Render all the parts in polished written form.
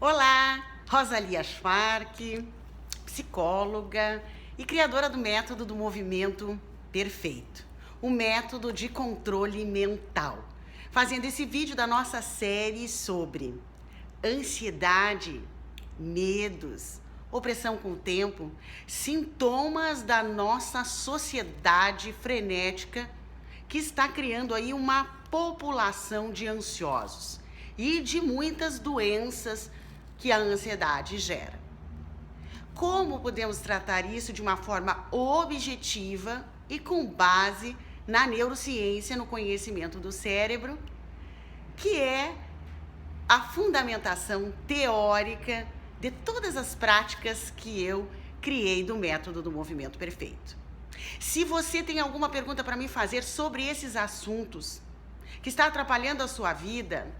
Olá, Rosalia Schwark, psicóloga e criadora do método do movimento perfeito, o método de controle mental, fazendo esse vídeo da nossa série sobre ansiedade, medos, opressão com o tempo, sintomas da nossa sociedade frenética que está criando aí uma população de ansiosos e de muitas doenças que a ansiedade gera. Como podemos tratar isso de uma forma objetiva e com base na neurociência, no conhecimento do cérebro, que é a fundamentação teórica de todas as práticas que eu criei do método do movimento perfeito. Se você tem alguma pergunta para me fazer sobre esses assuntos que está atrapalhando a sua vida,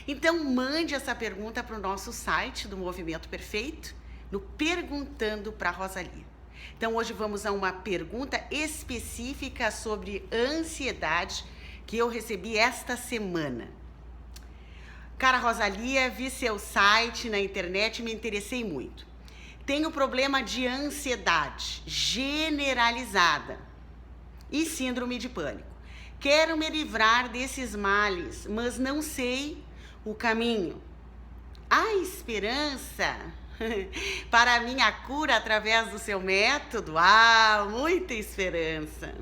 então mande essa pergunta para o nosso site do Movimento Perfeito, no Perguntando para Rosalia. Então hoje vamos a uma pergunta específica sobre ansiedade que eu recebi esta semana. Cara Rosalia, vi seu site na internet e me interessei muito. Tenho problema de ansiedade generalizada e síndrome de pânico. Quero me livrar desses males, mas não sei o caminho. Há esperança para a minha cura através do seu método? Há muita esperança.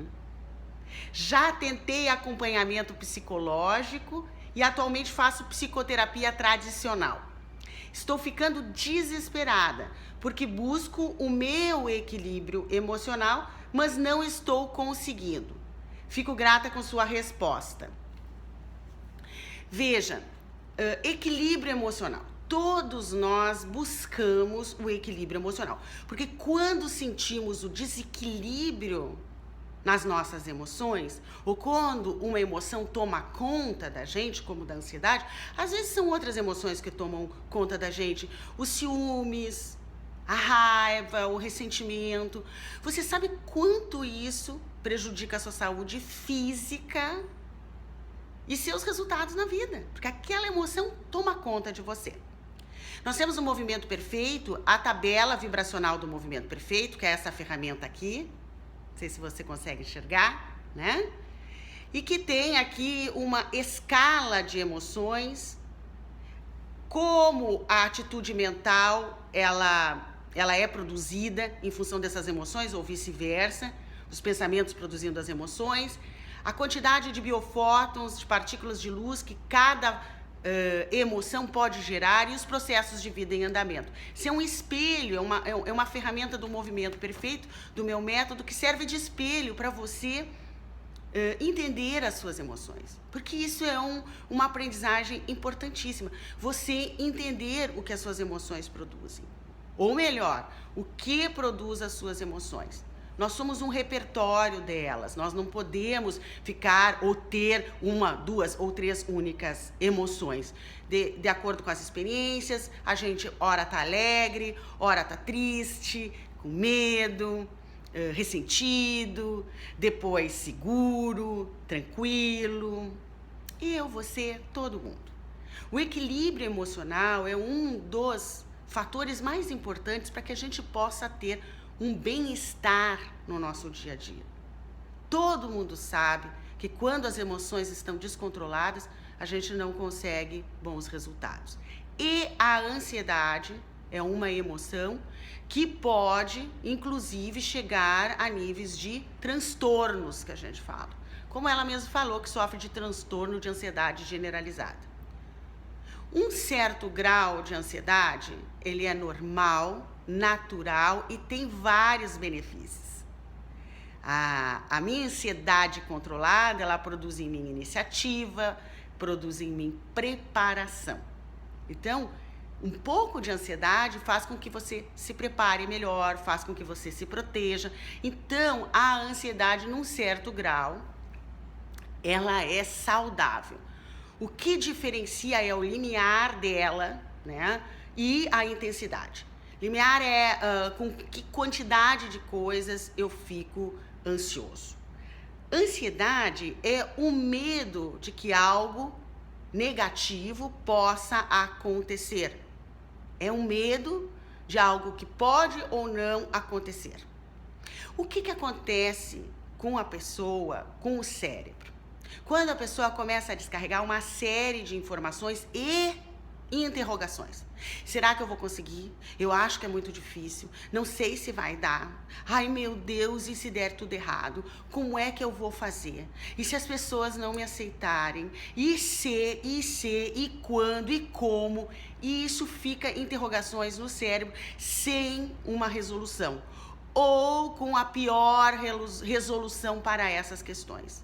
Já tentei acompanhamento psicológico e atualmente faço psicoterapia tradicional. Estou ficando desesperada porque busco o meu equilíbrio emocional, mas não estou conseguindo. Fico grata com sua resposta. Veja, equilíbrio emocional. Todos nós buscamos o equilíbrio emocional, porque quando sentimos o desequilíbrio nas nossas emoções, ou quando uma emoção toma conta da gente, como da ansiedade, às vezes são outras emoções que tomam conta da gente, os ciúmes, a raiva, o ressentimento. Você sabe quanto isso prejudica a sua saúde física e seus resultados na vida, porque aquela emoção toma conta de você. Nós temos o movimento perfeito, a tabela vibracional do movimento perfeito, que é essa ferramenta aqui, não sei se você consegue enxergar, né? E que tem aqui uma escala de emoções, como a atitude mental, ela é produzida em função dessas emoções ou vice-versa, os pensamentos produzindo as emoções, a quantidade de biofótons, de partículas de luz que cada emoção pode gerar e os processos de vida em andamento. Isso é um espelho, é uma ferramenta do movimento perfeito, do meu método, que serve de espelho para você entender as suas emoções. Porque isso é uma aprendizagem importantíssima. Você entender o que as suas emoções produzem. Ou melhor, o que produz as suas emoções. Nós somos um repertório delas, nós não podemos ficar ou ter uma, duas ou três únicas emoções. De acordo com as experiências, a gente ora tá alegre, ora tá triste, com medo, ressentido, depois seguro, tranquilo. Eu, você, todo mundo. O equilíbrio emocional é um dos fatores mais importantes para que a gente possa ter um bem-estar no nosso dia a dia. Todo mundo sabe que quando as emoções estão descontroladas, a gente não consegue bons resultados. E a ansiedade é uma emoção que pode, inclusive, chegar a níveis de transtornos, que a gente fala. Como ela mesma falou, que sofre de transtorno de ansiedade generalizada. Um certo grau de ansiedade, ele é normal, natural e tem vários benefícios. A minha ansiedade controlada, ela produz em mim iniciativa, produz em mim preparação. Então, um pouco de ansiedade faz com que você se prepare melhor, faz com que você se proteja. Então, a ansiedade, num certo grau, ela é saudável. O que diferencia é o limiar dela, né, e a intensidade. Limiar é com que quantidade de coisas eu fico ansioso. Ansiedade é o medo de que algo negativo possa acontecer. É um medo de algo que pode ou não acontecer. O que acontece com a pessoa, com o cérebro? Quando a pessoa começa a descarregar uma série de informações e interrogações. Será que eu vou conseguir? Eu acho que é muito difícil. Não sei se vai dar. Ai, meu Deus, e se der tudo errado? Como é que eu vou fazer? E se as pessoas não me aceitarem? E quando, e como? E isso fica interrogações no cérebro sem uma resolução. Ou com a pior resolução para essas questões.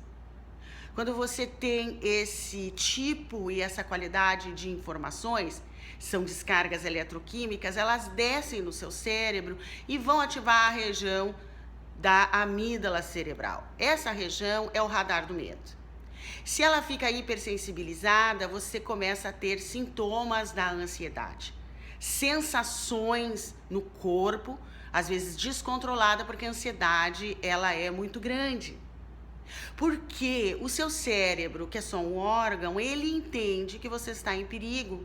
Quando você tem esse tipo e essa qualidade de informações, são descargas eletroquímicas, elas descem no seu cérebro e vão ativar a região da amígdala cerebral. Essa região é o radar do medo. Se ela fica hipersensibilizada, você começa a ter sintomas da ansiedade, sensações no corpo, às vezes descontrolada, porque a ansiedade ela é muito grande. Porque o seu cérebro, que é só um órgão, ele entende que você está em perigo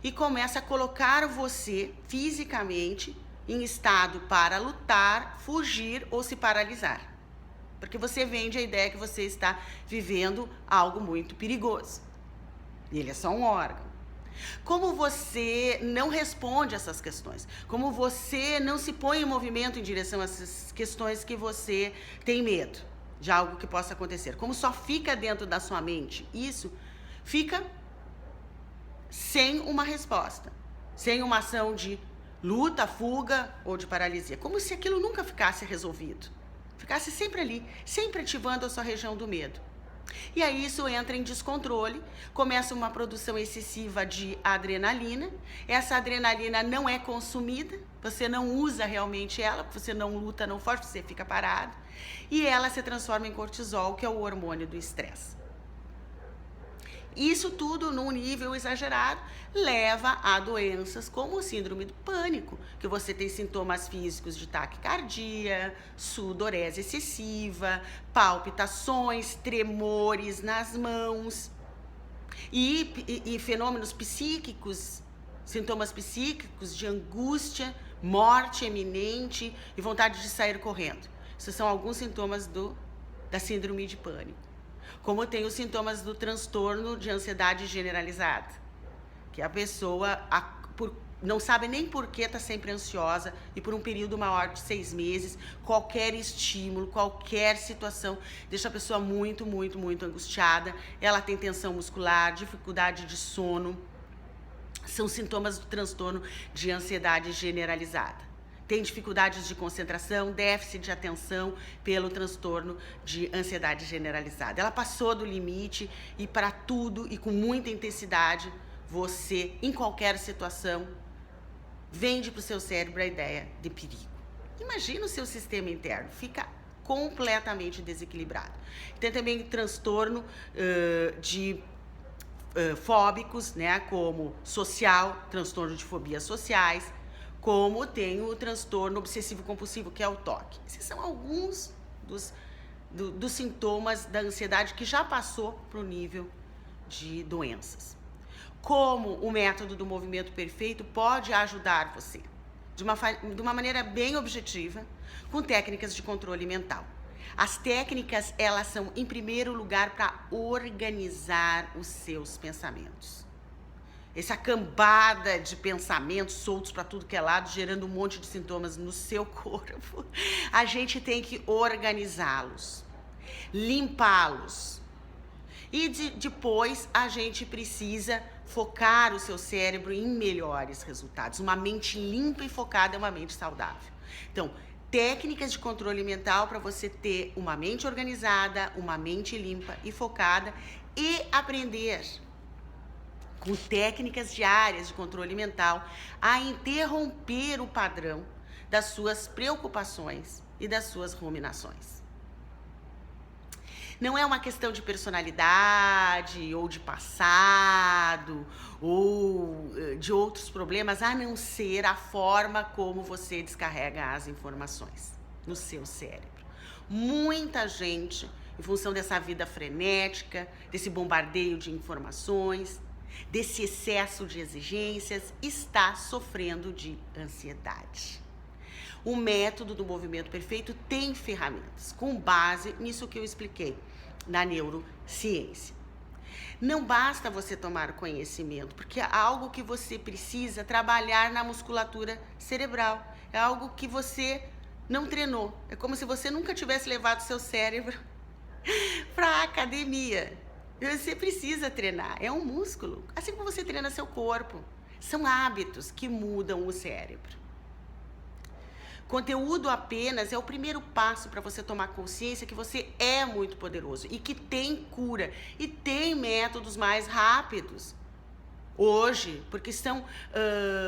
e começa a colocar você fisicamente em estado para lutar, fugir ou se paralisar. Porque você vende a ideia que você está vivendo algo muito perigoso. E ele é só um órgão. Como você não responde essas questões? Como você não se põe em movimento em direção a essas questões que você tem medo de algo que possa acontecer? Como só fica dentro da sua mente, isso fica sem uma resposta, sem uma ação de luta, fuga ou de paralisia, como se aquilo nunca ficasse resolvido, ficasse sempre ali, sempre ativando a sua região do medo. E aí isso entra em descontrole, começa uma produção excessiva de adrenalina, essa adrenalina não é consumida, você não usa realmente ela, você não luta, não foge, você fica parado, e ela se transforma em cortisol, que é o hormônio do estresse. Isso tudo, num nível exagerado, leva a doenças como o síndrome do pânico, que você tem sintomas físicos de taquicardia, sudorese excessiva, palpitações, tremores nas mãos e fenômenos psíquicos, sintomas psíquicos de angústia, morte iminente e vontade de sair correndo. Esses são alguns sintomas da síndrome de pânico. Como tem os sintomas do transtorno de ansiedade generalizada, que a pessoa não sabe nem por que está sempre ansiosa e por um período maior de 6 meses, qualquer estímulo, qualquer situação deixa a pessoa muito, muito, muito angustiada, ela tem tensão muscular, dificuldade de sono, são sintomas do transtorno de ansiedade generalizada. Tem dificuldades de concentração, déficit de atenção pelo transtorno de ansiedade generalizada. Ela passou do limite e para tudo e com muita intensidade, você, em qualquer situação, vende para o seu cérebro a ideia de perigo. Imagina o seu sistema interno, fica completamente desequilibrado. Tem também transtorno de fóbicos, né, como social, transtorno de fobias sociais, como tem o transtorno obsessivo-compulsivo, que é o TOC. Esses são alguns dos sintomas da ansiedade que já passou para o nível de doenças. Como o método do movimento perfeito pode ajudar você? De uma maneira bem objetiva, com técnicas de controle mental. As técnicas, elas são, em primeiro lugar, para organizar os seus pensamentos. Essa cambada de pensamentos soltos para tudo que é lado, gerando um monte de sintomas no seu corpo. A gente tem que organizá-los, limpá-los. E depois a gente precisa focar o seu cérebro em melhores resultados. Uma mente limpa e focada é uma mente saudável. Então, técnicas de controle mental para você ter uma mente organizada, uma mente limpa e focada e aprender com técnicas diárias de controle mental, a interromper o padrão das suas preocupações e das suas ruminações. Não é uma questão de personalidade, ou de passado, ou de outros problemas, a não ser a forma como você descarrega as informações no seu cérebro. Muita gente em função dessa vida frenética, desse bombardeio de informações, desse excesso de exigências, está sofrendo de ansiedade. O método do movimento perfeito tem ferramentas com base nisso que eu expliquei na neurociência. Não basta você tomar conhecimento, porque é algo que você precisa trabalhar na musculatura cerebral. É algo que você não treinou. É como se você nunca tivesse levado seu cérebro para a academia. Você precisa treinar. É um músculo. Assim como você treina seu corpo. São hábitos que mudam o cérebro. Conteúdo apenas é o primeiro passo para você tomar consciência que você é muito poderoso e que tem cura e tem métodos mais rápidos hoje, porque estão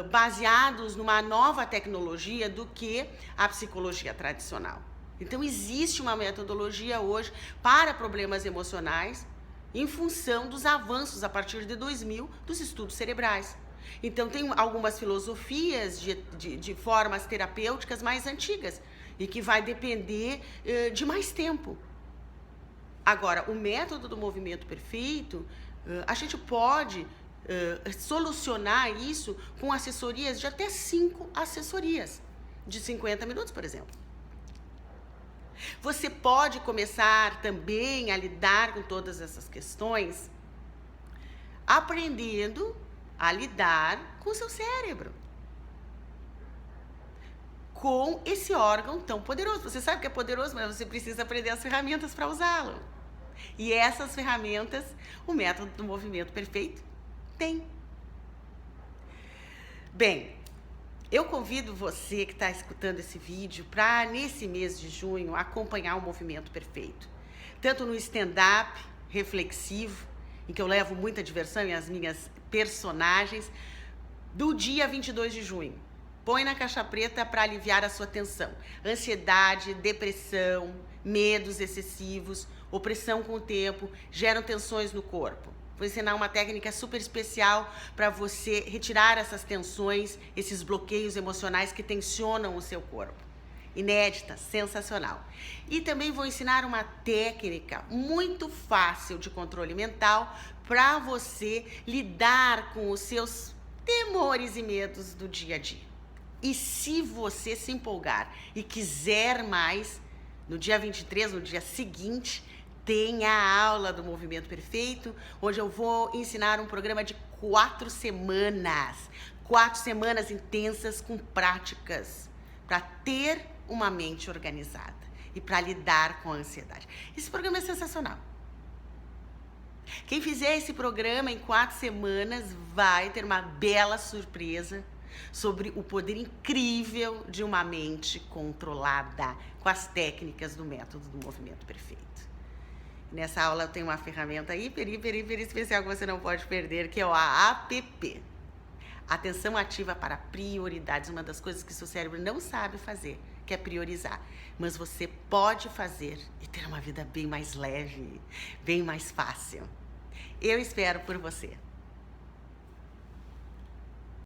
baseados numa nova tecnologia do que a psicologia tradicional. Então existe uma metodologia hoje para problemas emocionais em função dos avanços a partir de 2000 dos estudos cerebrais. Então, tem algumas filosofias de formas terapêuticas mais antigas e que vai depender de mais tempo. Agora, o método do movimento perfeito, a gente pode solucionar isso com assessorias de até 5 assessorias, de 50 minutos, por exemplo. Você pode começar também a lidar com todas essas questões aprendendo a lidar com o seu cérebro, com esse órgão tão poderoso. Você sabe que é poderoso, mas você precisa aprender as ferramentas para usá-lo. E essas ferramentas, o método do movimento perfeito tem. Bem, eu convido você que está escutando esse vídeo para, nesse mês de junho, acompanhar o movimento perfeito. Tanto no stand-up reflexivo, em que eu levo muita diversão e as minhas personagens, do dia 22 de junho. Põe na caixa preta para aliviar a sua tensão. Ansiedade, depressão, medos excessivos, opressão com o tempo, geram tensões no corpo. Vou ensinar uma técnica super especial para você retirar essas tensões, esses bloqueios emocionais que tensionam o seu corpo. Inédita, sensacional. E também vou ensinar uma técnica muito fácil de controle mental para você lidar com os seus temores e medos do dia a dia. E se você se empolgar e quiser mais, no dia 23, no dia seguinte, tem a aula do Movimento Perfeito, onde eu vou ensinar um programa de 4 semanas. 4 semanas intensas com práticas para ter uma mente organizada e para lidar com a ansiedade. Esse programa é sensacional. Quem fizer esse programa em 4 semanas vai ter uma bela surpresa sobre o poder incrível de uma mente controlada com as técnicas do método do movimento perfeito. Nessa aula eu tenho uma ferramenta hiper especial que você não pode perder, que é o AAPP. Atenção ativa para prioridades, uma das coisas que seu cérebro não sabe fazer, que é priorizar. Mas você pode fazer e ter uma vida bem mais leve, bem mais fácil. Eu espero por você.